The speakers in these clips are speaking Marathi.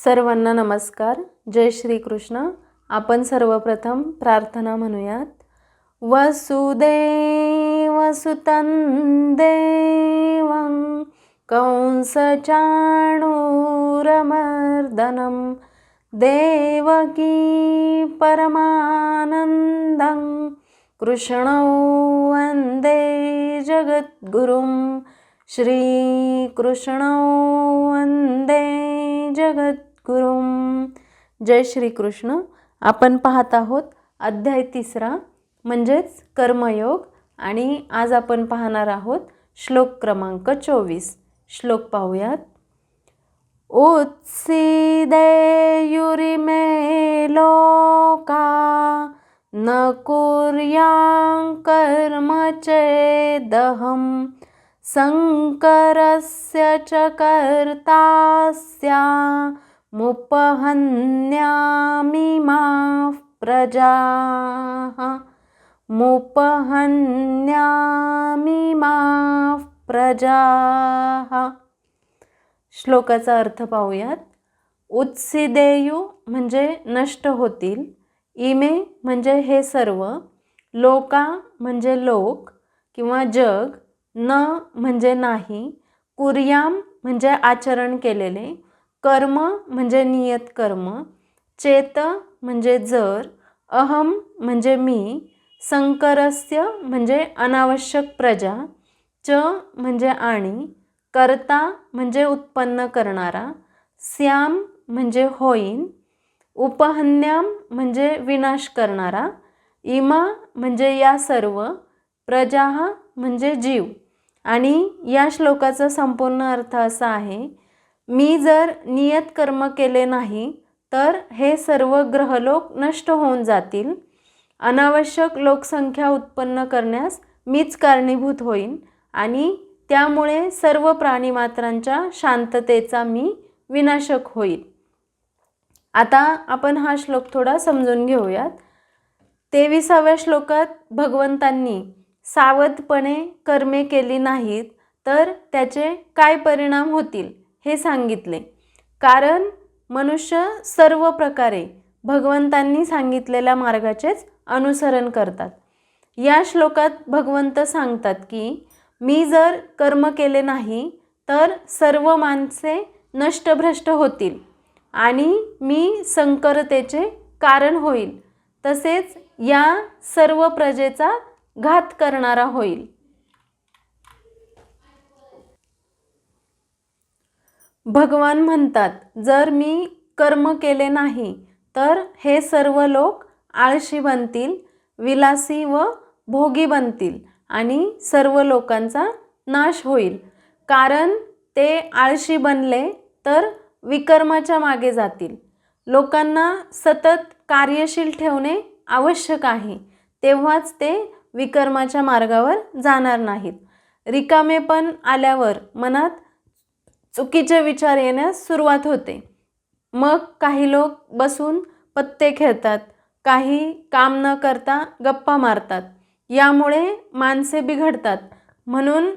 सर्वांना नमस्कार. जय श्री कृष्ण. आपण सर्वप्रथम प्रार्थना म्हणूयात. वसुदेवसुतं देवं कंसचाणूरमर्दनं देवकी परमानन्दं कृष्णौ वन्दे जगद्गुरुं श्रीकृष्णौ वन्दे जगद्गुरुं. जय श्री कृष्ण. आपण पाहत आहोत अध्याय 3 म्हणजेच कर्मयोग आणि आज आपण पाहणार आहोत श्लोक क्रमांक 24. श्लोक पाहूयात. उत्सीदेयुरिमे लोका न कुर्यां कर्म चेदहं संकरस्य च कर्तास्यामुपहन्यामि माः प्रजाः. मुपहन्यामि माः प्रजाः. श्लोकाचा अर्थ पाहूयात. उत्सीदेयु म्हणजे नष्ट होतील, इमे म्हणजे हे सर्व, लोका म्हणजे लोक किंवा जग, न म्हणजे नाही, कुर्याम म्हणजे आचरण केलेले, कर्म म्हणजे नियत कर्म, चेत म्हणजे जर, अहम म्हणजे मी, संकरस्य म्हणजे अनावश्यक प्रजा, च म्हणजे आणि, कर्ता म्हणजे उत्पन्न करणारा, स्याम म्हणजे होईन, उपहन्याम म्हणजे विनाश करणारा, इमा म्हणजे या सर्व, प्रजा म्हणजे जीव. आणि या श्लोकाचा संपूर्ण अर्थ असा आहे, मी जर नियत कर्म केले नाही तर हे सर्व ग्रहलोक नष्ट होऊन जातील, अनावश्यक लोकसंख्या उत्पन्न करण्यास मीच कारणीभूत होईन आणि त्यामुळे सर्व प्राणीमात्रांच्या शांततेचा मी विनाशक होईल. आता आपण हा श्लोक थोडा समजून घेऊयात. 23व्या श्लोकात भगवंतांनी सावधपणे कर्मे केली नाहीत तर त्याचे काय परिणाम होतील हे सांगितले. कारण मनुष्य सर्व प्रकारे भगवंतांनी सांगितलेल्या मार्गाचेच अनुसरण करतात. या श्लोकात भगवंत सांगतात की मी जर कर्म केले नाही तर सर्व माणसे नष्टभ्रष्ट होतील आणि मी संकरतेचे कारण होईल, तसेच या सर्व प्रजेचा घात करणारा होईल. भगवान म्हणतात, जर मी कर्म केले नाही तर हे सर्व लोक आळशी बनतील, विलासी व भोगी बनतील आणि सर्व लोकांचा नाश होईल. कारण ते आळशी बनले तर विकर्माच्या मागे जातील. लोकांना सतत कार्यशील ठेवणे आवश्यक आहे, तेव्हाच ते विकर्माच्या मार्गावर जाणार नाहीत. रिकामेपण आल्यावर मनात चुकीचे विचार येण्यास सुरुवात होते. मग काही लोक बसून पत्ते खेळतात, काही काम न करता गप्पा मारतात. यामुळे माणसे बिघडतात. म्हणून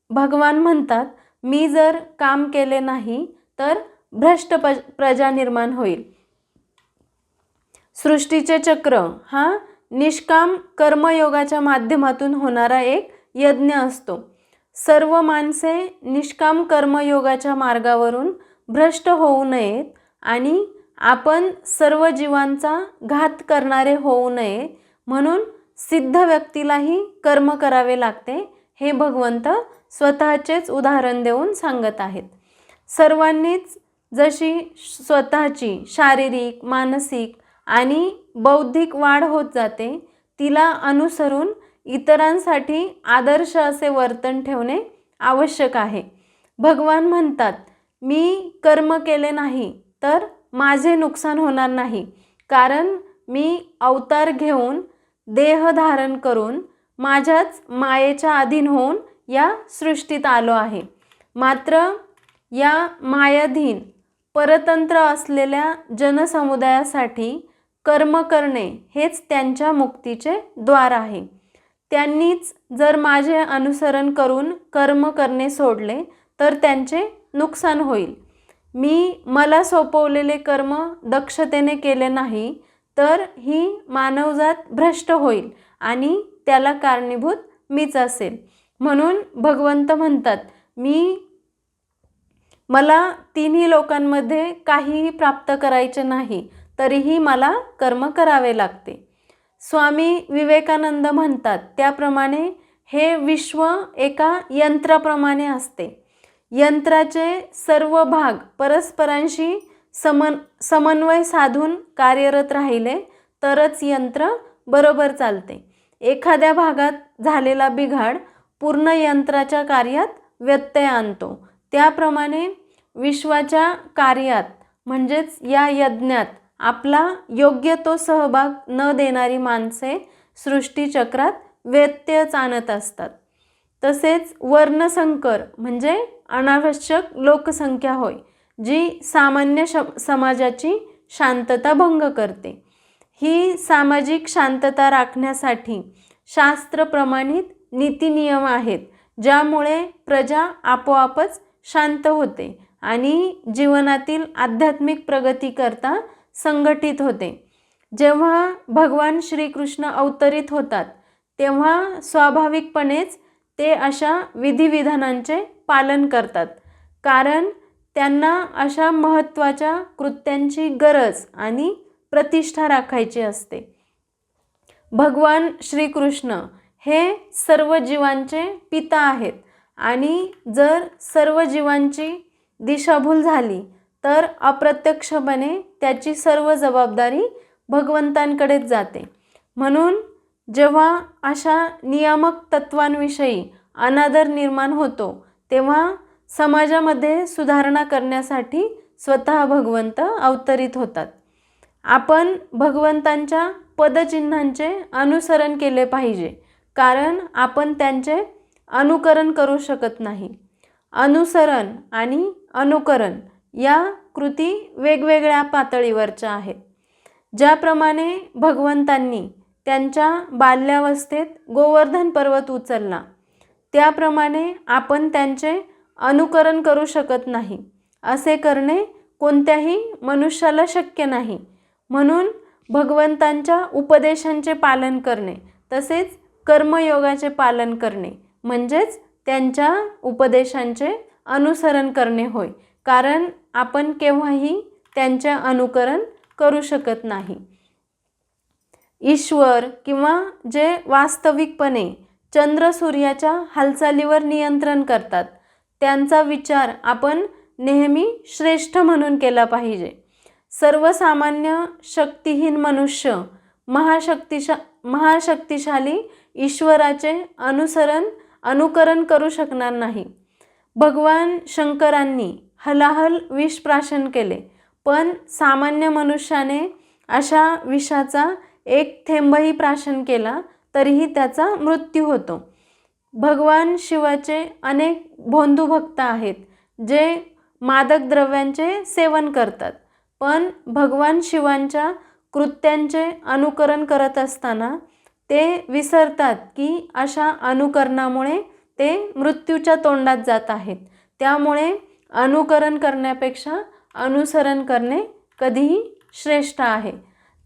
भगवान म्हणतात, मी जर काम केले नाही तर भ्रष्ट प्रजा निर्माण होईल. सृष्टीचे चक्र हा निष्काम कर्मयोगाच्या माध्यमातून होणारा एक यज्ञ असतो. सर्व माणसे निष्काम कर्मयोगाच्या मार्गावरून भ्रष्ट होऊ नयेत आणि आपण सर्व जीवांचा घात करणारे होऊ नये म्हणून सिद्ध व्यक्तीलाही कर्म करावे लागते, हे भगवंत स्वतःचेच उदाहरण देऊन सांगत आहेत. सर्वांनीच जशी स्वतःची शारीरिक, मानसिक आणि बौद्धिक वाढ होत जाते, तिला अनुसरून इतरांसाठी आदर्श असे वर्तन ठेवणे आवश्यक आहे. भगवान म्हणतात, मी कर्म केले नाही तर माझे नुकसान होणार नाही, कारण मी अवतार घेऊन देह धारण करून माझ्याच मायेच्या अधीन होऊन या सृष्टीत आलो आहे. मात्र या मायाधीन परतंत्र असलेल्या जनसमुदायासाठी कर्म करणे हेच त्यांच्या मुक्तीचे द्वार आहे. त्यांनीच जर माझे अनुसरण करून कर्म करणे सोडले तर त्यांचे नुकसान होईल. मला सोपवलेले कर्म दक्षतेने केले नाही तर ही मानवजात भ्रष्ट होईल आणि त्याला कारणीभूत मीच असेल. म्हणून भगवंत म्हणतात, मला तिन्ही लोकांमध्ये काहीही प्राप्त करायचे नाही, तरीही मला कर्म करावे लागते. स्वामी विवेकानंद म्हणतात त्याप्रमाणे हे विश्व एका यंत्राप्रमाणे असते. यंत्राचे सर्व भाग परस्परांशी समन्वय साधून कार्यरत राहिले तरच यंत्र बरोबर चालते. एखाद्या भागात झालेला बिघाड पूर्ण यंत्राच्या कार्यात व्यत्यय आणतो. त्याप्रमाणे विश्वाच्या कार्यात म्हणजेच या यज्ञात आपला योग्य तो सहभाग न देणारी माणसे सृष्टीचक्रात व्यत्ययच आणत असतात. तसेच वर्णसंकर म्हणजे अनावश्यक लोकसंख्या होय, जी सामान्य समाजाची शांतता भंग करते. ही सामाजिक शांतता राखण्यासाठी शास्त्रप्रमाणित नीतिनियम आहेत, ज्यामुळे प्रजा आपोआपच शांत होते आणि जीवनातील आध्यात्मिक प्रगती करता संघटित होते. जेव्हा भगवान श्रीकृष्ण अवतरित होतात तेव्हा स्वाभाविकपणेच ते अशा विधिविधानांचे पालन करतात, कारण त्यांना अशा महत्त्वाच्या कृत्यांची गरज आणि प्रतिष्ठा राखायची असते. भगवान श्रीकृष्ण हे सर्व जीवांचे पिता आहेत आणि जर सर्व जीवांची दिशाभूल झाली तर अप्रत्यक्षपणे त्याची सर्व जबाबदारी भगवंतांकडेच जाते. म्हणून जेव्हा अशा नियामक तत्वांविषयी अनादर निर्माण होतो तेव्हा समाजामध्ये सुधारणा करण्यासाठी स्वतः भगवंत अवतरित होतात. आपण भगवंतांच्या पदचिन्हांचे अनुसरण केले पाहिजे, कारण आपण त्यांचे अनुकरण करू शकत नाही. अनुसरण आणि अनुकरण या कृती वेगवेगळ्या पातळीवरच्या आहेत. ज्याप्रमाणे भगवंतांनी त्यांच्या बाल्यावस्थेत गोवर्धन पर्वत उचलला, त्याप्रमाणे आपण त्यांचे अनुकरण करू शकत नाही. असे करणे कोणत्याही मनुष्याला शक्य नाही. म्हणून भगवंतांच्या उपदेशांचे पालन करणे तसेच कर्मयोगाचे पालन करणे म्हणजेच त्यांच्या उपदेशांचे अनुसरण करणे होय, कारण आपण केव्हाही त्यांचे अनुकरण करू शकत नाही. ईश्वर किंवा जे वास्तविकपणे चंद्र सूर्याच्या हालचालीवर नियंत्रण करतात त्यांचा विचार आपण नेहमी श्रेष्ठ म्हणून केला पाहिजे. सर्वसामान्य शक्तिहीन मनुष्य महाशक्तिशाली ईश्वराचे अनुकरण करू शकणार नाही. भगवान शंकरांनी हलाहल विष प्राशन केले, पण सामान्य मनुष्याने अशा विषाचा एक थेंबही प्राशन केला तरीही त्याचा मृत्यू होतो. भगवान शिवाचे अनेक भोंदू भक्त आहेत जे मादक द्रव्यांचे सेवन करतात, पण भगवान शिवांच्या कृत्यांचे अनुकरण करत असताना ते विसरतात की अशा अनुकरणामुळे ते मृत्यूच्या तोंडात जात आहेत. त्यामुळे अनुकरण करण्यापेक्षा अनुसरण करणे कधीही श्रेष्ठ आहे.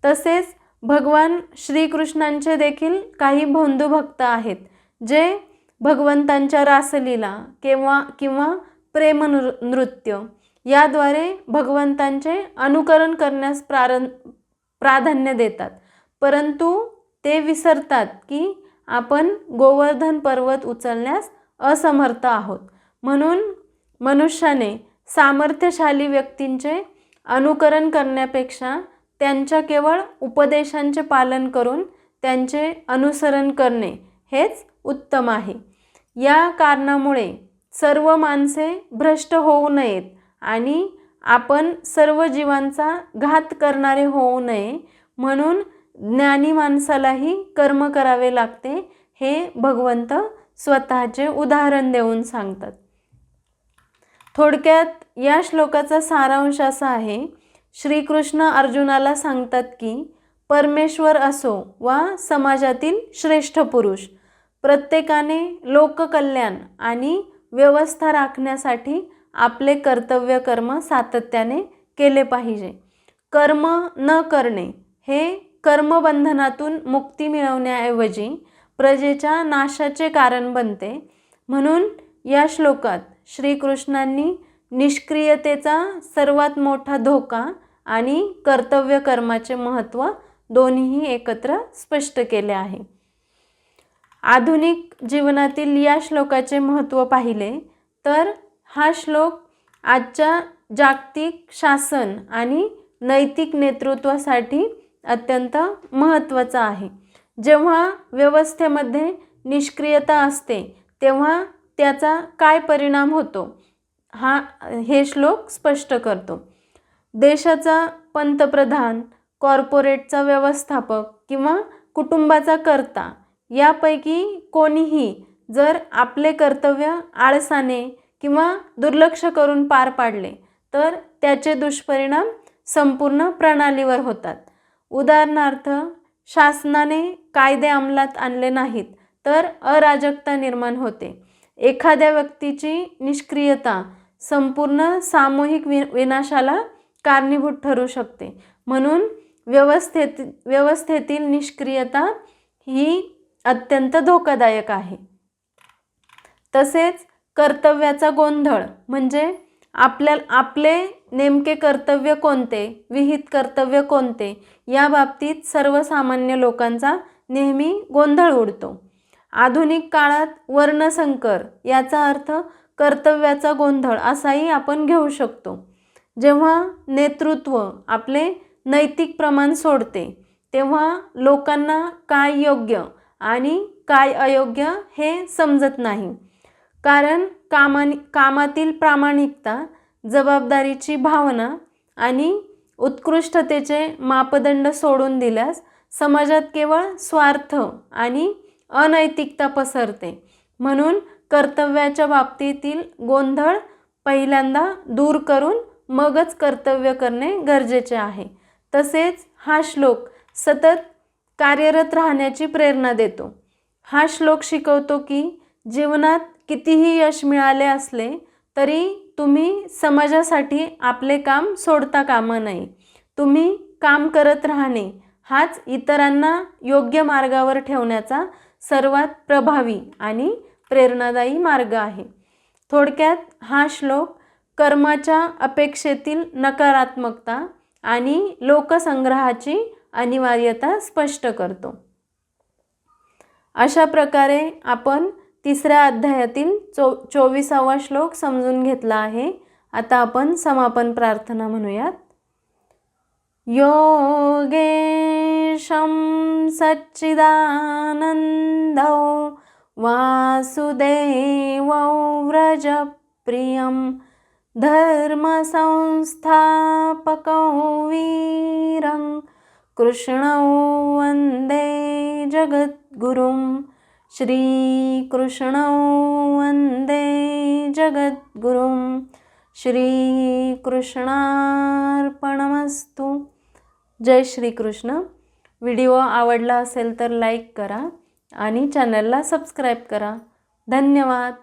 तसेच भगवान श्रीकृष्णांचे देखील काही भोंदू भक्त आहेत जे भगवंतांच्या रासलीला किंवा प्रेम नृत्य याद्वारे भगवंतांचे अनुकरण करण्यास प्राधान्य देतात, परंतु ते विसरतात की आपण गोवर्धन पर्वत उचलण्यास असमर्थ आहोत. म्हणून मनुष्याने सामर्थ्यशाली व्यक्तींचे अनुकरण करण्यापेक्षा त्यांच्या केवळ उपदेशांचे पालन करून त्यांचे अनुसरण करणे हेच उत्तम आहे. या कारणामुळे सर्व माणसे भ्रष्ट होऊ नयेत आणि आपण सर्व जीवांचा घात करणारे होऊ नये म्हणून ज्ञानी माणसालाही कर्म करावे लागते, हे भगवंत स्वतःचे उदाहरण देऊन सांगतात. थोडक्यात या श्लोकाचा सारांश असा आहे, श्रीकृष्ण अर्जुनाला सांगतात की परमेश्वर असो वा समाजातील श्रेष्ठ पुरुष, प्रत्येकाने लोककल्याण आणि व्यवस्था राखण्यासाठी आपले कर्तव्य कर्म सातत्याने केले पाहिजे. कर्म न करणे हे कर्मबंधनातून मुक्ती मिळवण्याऐवजी प्रजेच्या नाशाचे कारण बनते. म्हणून या श्लोकात श्रीकृष्णांनी निष्क्रियतेचा सर्वात मोठा धोका आणि कर्तव्य कर्माचे महत्त्व दोन्हीही एकत्र स्पष्ट केले आहे. आधुनिक जीवनातील या श्लोकाचे महत्त्व पाहिले तर हा श्लोक आजच्या जागतिक शासन आणि नैतिक नेतृत्वासाठी अत्यंत महत्त्वाचा आहे. जेव्हा व्यवस्थेमध्ये निष्क्रियता असते तेव्हा त्याचा काय परिणाम होतो हे श्लोक स्पष्ट करतो. देशाचा पंतप्रधान, कॉर्पोरेटचा व्यवस्थापक किंवा कुटुंबाचा कर्ता यापैकी कोणीही जर आपले कर्तव्य आळसाने किंवा दुर्लक्ष करून पार पाडले तर त्याचे दुष्परिणाम संपूर्ण प्रणालीवर होतात. उदाहरणार्थ, शासनाने कायदे अंमलात आणले नाहीत तर अराजकता निर्माण होते. एखाद्या व्यक्तीची निष्क्रियता संपूर्ण सामूहिक विनाशाला कारणीभूत ठरू शकते. म्हणून व्यवस्थेतील निष्क्रियता ही अत्यंत धोकादायक आहे. तसेच कर्तव्याचा गोंधळ म्हणजे आपले नेमके कर्तव्य कोणते, विहित कर्तव्य कोणते या बाबतीत सर्वसामान्य लोकांचा नेहमी गोंधळ उडतो. आधुनिक काळात वर्णसंकर याचा अर्थ कर्तव्याचा गोंधळ असाही आपण घेऊ शकतो. जेव्हा नेतृत्व आपले नैतिक प्रमाण सोडते तेव्हा लोकांना काय योग्य आणि काय अयोग्य हे समजत नाही. कारण कामातील प्रामाणिकता, जबाबदारीची भावना आणि उत्कृष्टतेचे मापदंड सोडून दिल्यास समाजात केवळ स्वार्थ आणि अनैतिकता पसरते. म्हणून कर्तव्याच्या बाबतीतील गोंधळ पहिल्यांदा दूर करून मगच कर्तव्य करणे गरजेचे आहे. तसेच हा श्लोक सतत कार्यरत राहण्याची प्रेरणा देतो. हा श्लोक शिकवतो की जीवनात कितीही यश मिळाले असले तरी तुम्ही समाजासाठी आपले काम सोडता कामा नये. तुम्ही काम करत राहणे हाच इतरांना योग्य मार्गावर ठेवण्याचा सर्वात प्रभावी आणि प्रेरणादायी मार्ग आहे. थोडक्यात हा श्लोक कर्माच्या अपेक्षेतील नकारात्मकता आणि लोकसंग्रहाची अनिवार्यता स्पष्ट करतो. अशा प्रकारे आपण तिसऱ्या अध्यायातील 24वा श्लोक समजून घेतला आहे. आता आपण समापन प्रार्थना म्हणूयात. योगेशं सच्चिदानन्दौ वासुदेवौ व्रजप्रियं धर्मसंस्थापकौ वीरं कृष्णौ वन्दे जगद्गुरुं. श्रीकृष्णौ वन्दे जगद्गुरुं. श्रीकृष्णार्पणमस्तु. जय श्रीकृष्ण. व्हिडिओ आवडला असेल तर लाईक करा आणि चॅनलला सबस्क्राईब करा. धन्यवाद.